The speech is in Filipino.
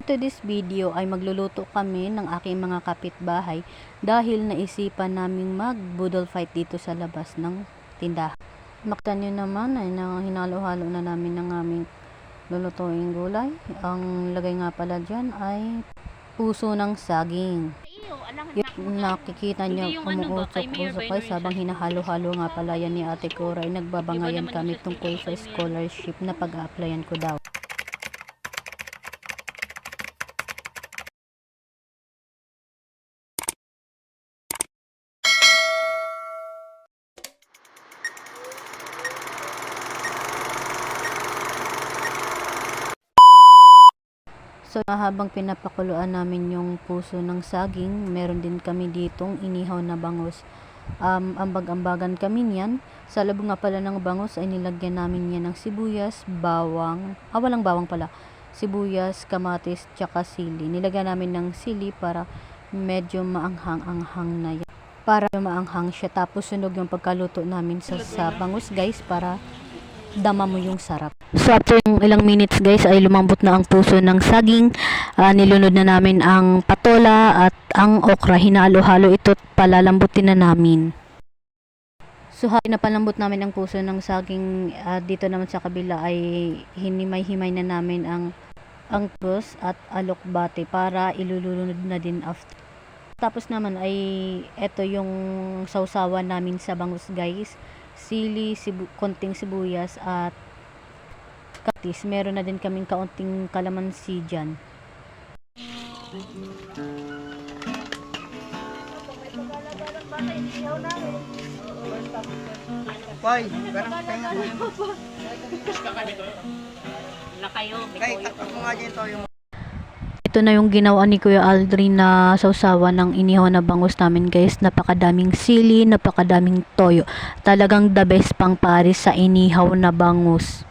To this video ay magluluto kami ng aking mga kapitbahay dahil naisipan naming mag-budol fight dito sa labas ng tindahan. Makita nyo naman ay hinalo-halo na namin ng aming lulutuing gulay. Ang lagay nga pala dyan ay puso ng saging. Yung nakikita nyo umuusok-usok guys habang hinahalo-halo nga pala yan ni Ate Cora ay nagbabangayan kami tungkol sa scholarship na pag-a-applyan ko daw. So habang pinapakuluan namin yung puso ng saging, meron din kami ditong inihaw na bangus. Ambag-ambagan kami niyan. Sa loob nga pala ng bangus ay nilagyan namin yan ng sibuyas, bawang, walang bawang pala, sibuyas, kamatis, tsaka sili. Nilagyan namin ng sili para medyo maanghang-anghang na yan. Para maanghang siya. Tapos sunog yung pagkaluto namin sa bangus guys para dama mo yung sarap. So after yung ilang minutes guys ay lumambot na ang puso ng saging. Nilunod na namin ang patola at ang okra. Hinalo-halo ito at palalambutin na namin. So habang napalambot namin ang puso ng saging, dito naman sa kabila ay hinimay-himay na namin ang pus at alokbate para ilulunod na din after. Tapos naman ay eto yung sausawan namin sa bangus guys. Sili, konting sibuyas at katis. Meron na din kaming kaunting kalamansi dyan. Boy, parang penga mo. Ito na yung ginawa ni Kuya Aldrin na sausawan ng inihaw na bangus namin guys. Napakadaming sili, napakadaming toyo. Talagang the best pang pares sa inihaw na bangus.